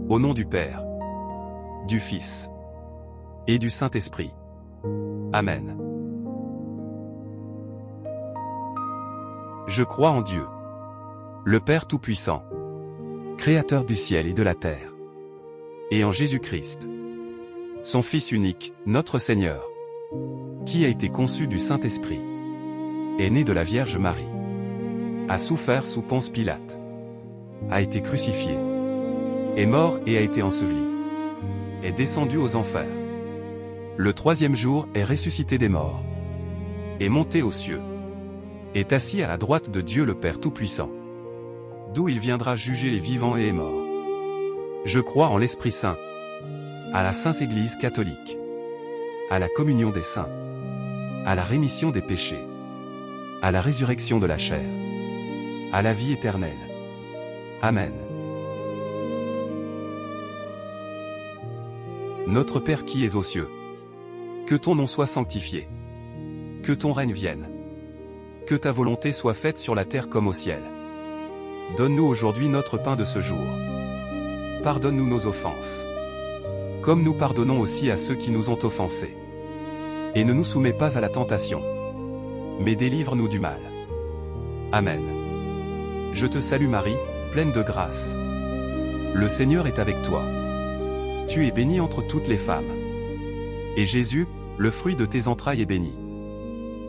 Au nom du Père, du Fils et du Saint-Esprit. Amen. Je crois en Dieu, le Père Tout-Puissant, Créateur du ciel et de la terre, et en Jésus-Christ, son Fils unique, notre Seigneur, qui a été conçu du Saint-Esprit, est né de la Vierge Marie, a souffert sous Ponce Pilate, a été crucifié, est mort et a été enseveli, est descendu aux enfers. Le troisième jour est ressuscité des morts, est monté aux cieux, est assis à la droite de Dieu le Père Tout-Puissant, d'où il viendra juger les vivants et les morts. Je crois en l'Esprit Saint, à la Sainte Église catholique, à la communion des saints, à la rémission des péchés, à la résurrection de la chair, à la vie éternelle. Amen. Notre Père qui es aux cieux, que ton nom soit sanctifié, que ton règne vienne, que ta volonté soit faite sur la terre comme au ciel. Donne-nous aujourd'hui notre pain de ce jour. Pardonne-nous nos offenses, comme nous pardonnons aussi à ceux qui nous ont offensés. Et ne nous soumets pas à la tentation, mais délivre-nous du mal. Amen. Je te salue Marie, pleine de grâce. Le Seigneur est avec toi. Tu es bénie entre toutes les femmes. Et Jésus, le fruit de tes entrailles est béni.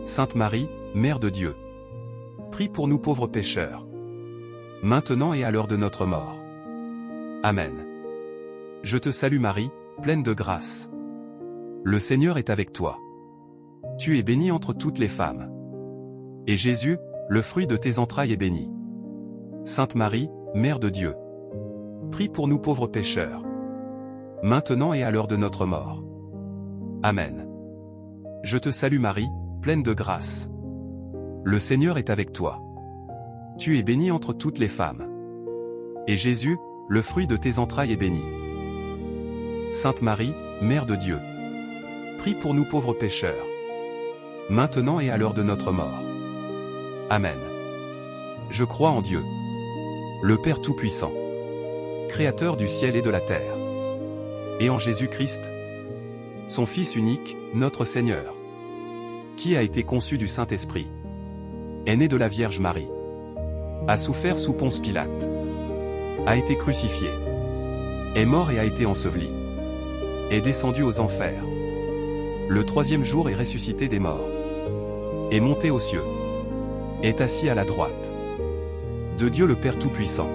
Sainte Marie, Mère de Dieu, prie pour nous pauvres pécheurs, maintenant et à l'heure de notre mort. Amen. Je te salue Marie, pleine de grâce. Le Seigneur est avec toi. Tu es bénie entre toutes les femmes. Et Jésus, le fruit de tes entrailles est béni. Sainte Marie, Mère de Dieu, prie pour nous pauvres pécheurs, maintenant et à l'heure de notre mort. Amen. Je te salue Marie, pleine de grâce. Le Seigneur est avec toi. Tu es bénie entre toutes les femmes. Et Jésus, le fruit de tes entrailles est béni. Sainte Marie, Mère de Dieu, prie pour nous pauvres pécheurs, maintenant et à l'heure de notre mort. Amen. Je crois en Dieu, le Père Tout-Puissant, Créateur du ciel et de la terre, et en Jésus-Christ, son Fils unique, notre Seigneur, qui a été conçu du Saint-Esprit, est né de la Vierge Marie, a souffert sous Ponce Pilate, a été crucifié, est mort et a été enseveli, est descendu aux enfers. Le troisième jour est ressuscité des morts, est monté aux cieux, est assis à la droite de Dieu le Père Tout-Puissant,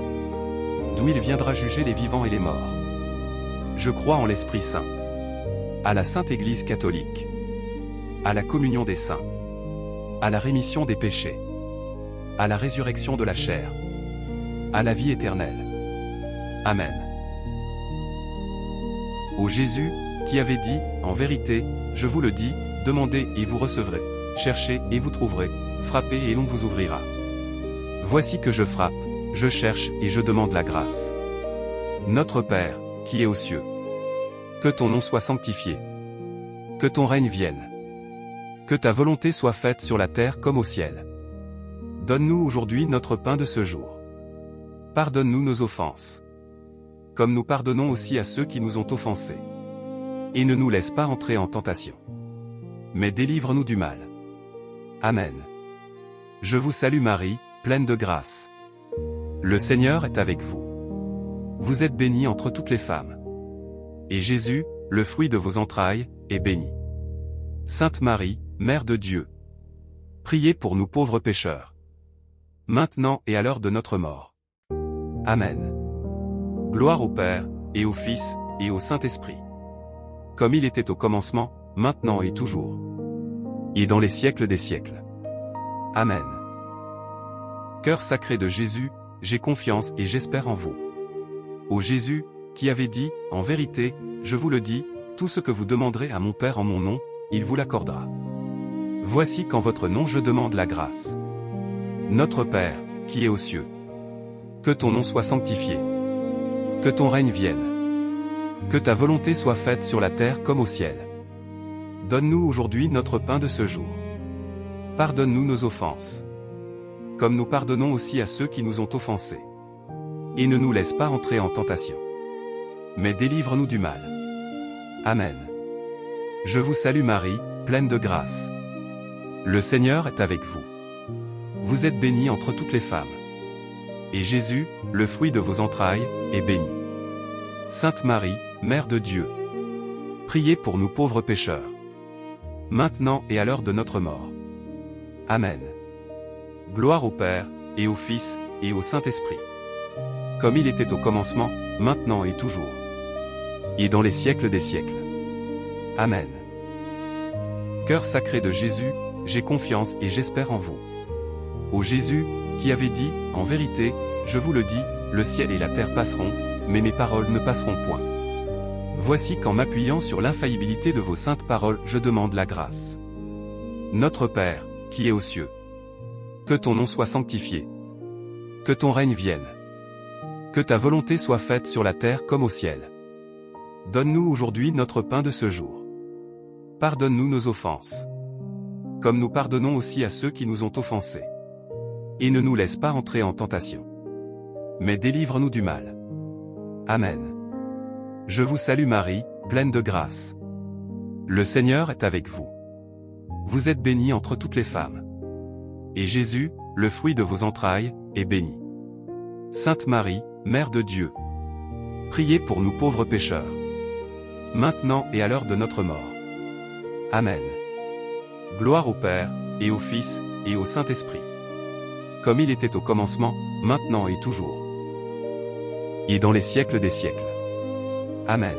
d'où il viendra juger les vivants et les morts. Je crois en l'Esprit Saint, à la Sainte Église catholique, à la communion des saints, à la rémission des péchés, à la résurrection de la chair, à la vie éternelle. Amen. Ô Jésus, qui avait dit, en vérité, je vous le dis, demandez et vous recevrez, cherchez et vous trouverez, frappez et l'on vous ouvrira. Voici que je frappe, je cherche et je demande la grâce. Notre Père, qui es aux cieux, que ton nom soit sanctifié, que ton règne vienne, que ta volonté soit faite sur la terre comme au ciel. Donne-nous aujourd'hui notre pain de ce jour. Pardonne-nous nos offenses, comme nous pardonnons aussi à ceux qui nous ont offensés. Et ne nous laisse pas entrer en tentation, mais délivre-nous du mal. Amen. Je vous salue Marie, pleine de grâce. Le Seigneur est avec vous. Vous êtes bénie entre toutes les femmes. Et Jésus, le fruit de vos entrailles, est béni. Sainte Marie, Mère de Dieu, priez pour nous pauvres pécheurs, maintenant et à l'heure de notre mort. Amen. Gloire au Père, et au Fils, et au Saint-Esprit, comme il était au commencement, maintenant et toujours, et dans les siècles des siècles. Amen. Cœur sacré de Jésus, j'ai confiance et j'espère en vous. Ô Jésus, qui avait dit, en vérité, je vous le dis, tout ce que vous demanderez à mon Père en mon nom, il vous l'accordera. Voici qu'en votre nom je demande la grâce. Notre Père, qui es aux cieux, que ton nom soit sanctifié, que ton règne vienne, que ta volonté soit faite sur la terre comme au ciel. Donne-nous aujourd'hui notre pain de ce jour. Pardonne-nous nos offenses, comme nous pardonnons aussi à ceux qui nous ont offensés. Et ne nous laisse pas entrer en tentation, mais délivre-nous du mal. Amen. Je vous salue Marie, pleine de grâce. Le Seigneur est avec vous. Vous êtes bénie entre toutes les femmes. Et Jésus, le fruit de vos entrailles, est béni. Sainte Marie, Mère de Dieu, priez pour nous pauvres pécheurs, maintenant et à l'heure de notre mort. Amen. Gloire au Père, et au Fils, et au Saint-Esprit. Comme il était au commencement, maintenant et toujours. Et dans les siècles des siècles. Amen. Cœur sacré de Jésus, j'ai confiance et j'espère en vous. Ô Jésus, qui avait dit, en vérité, je vous le dis, le ciel et la terre passeront, mais mes paroles ne passeront point. Voici qu'en m'appuyant sur l'infaillibilité de vos saintes paroles, je demande la grâce. Notre Père, qui es aux cieux, que ton nom soit sanctifié. Que ton règne vienne. Que ta volonté soit faite sur la terre comme au ciel. Donne-nous aujourd'hui notre pain de ce jour. Pardonne-nous nos offenses, comme nous pardonnons aussi à ceux qui nous ont offensés. Et ne nous laisse pas entrer en tentation, mais délivre-nous du mal. Amen. Je vous salue Marie, pleine de grâce. Le Seigneur est avec vous. Vous êtes bénie entre toutes les femmes. Et Jésus, le fruit de vos entrailles, est béni. Sainte Marie, Mère de Dieu, priez pour nous pauvres pécheurs, maintenant et à l'heure de notre mort. Amen. Gloire au Père, et au Fils, et au Saint-Esprit. Comme il était au commencement, maintenant et toujours. Et dans les siècles des siècles. Amen.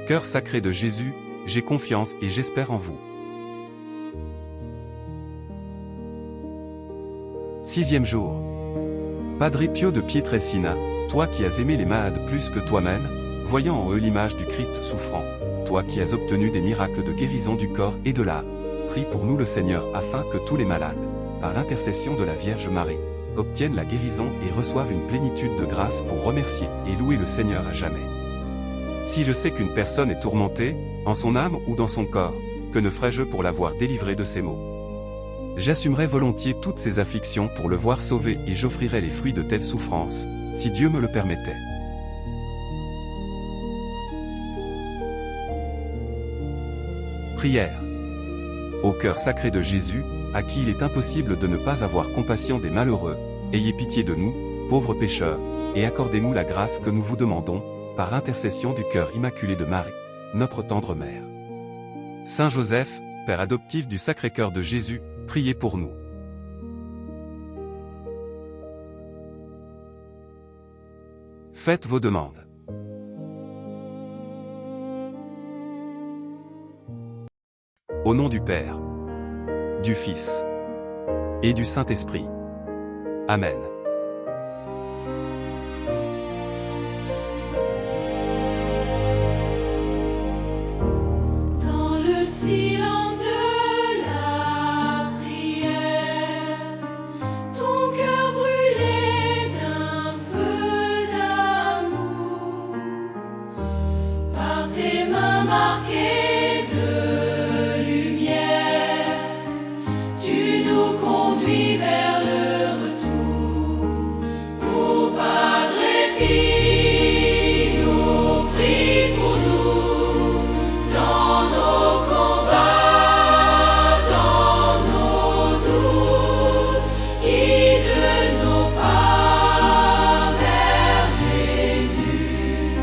Cœur sacré de Jésus, j'ai confiance et j'espère en vous. 6e jour. Padre Pio de Pietrelcina, toi qui as aimé les malades plus que toi-même, voyant en eux l'image du Christ souffrant, toi qui as obtenu des miracles de guérison du corps et de l'âme, prie pour nous le Seigneur afin que tous les malades, par l'intercession de la Vierge Marie, obtiennent la guérison et reçoivent une plénitude de grâce pour remercier et louer le Seigneur à jamais. Si je sais qu'une personne est tourmentée, en son âme ou dans son corps, que ne ferais-je pour l'avoir délivrée de ses maux? J'assumerais volontiers toutes ces afflictions pour le voir sauvé et j'offrirais les fruits de telles souffrances, si Dieu me le permettait. Prière. Au cœur sacré de Jésus, à qui il est impossible de ne pas avoir compassion des malheureux, ayez pitié de nous, pauvres pécheurs, et accordez-nous la grâce que nous vous demandons, par intercession du cœur immaculé de Marie, notre tendre mère. Saint Joseph, Père adoptif du Sacré-Cœur de Jésus, priez pour nous. Faites vos demandes. Au nom du Père, du Fils et du Saint-Esprit. Amen. Dans le silence de la prière, ton cœur brûlait d'un feu d'amour, par tes mains marquées de lumière, tu nous conduis vers le retour. Ô Padre Pio, prie pour nous, dans nos combats, dans nos doutes, guide nos pas vers Jésus.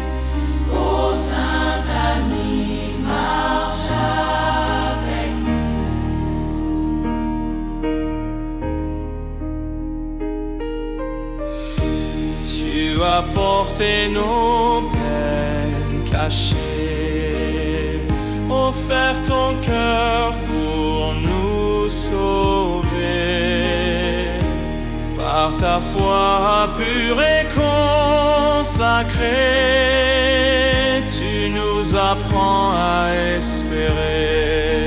Ô Saint ami, marche avec nous. Tu as porté nos peines cachées, offert ton cœur pour nous sauver. Par ta foi pure et consacrée, tu nous apprends à espérer.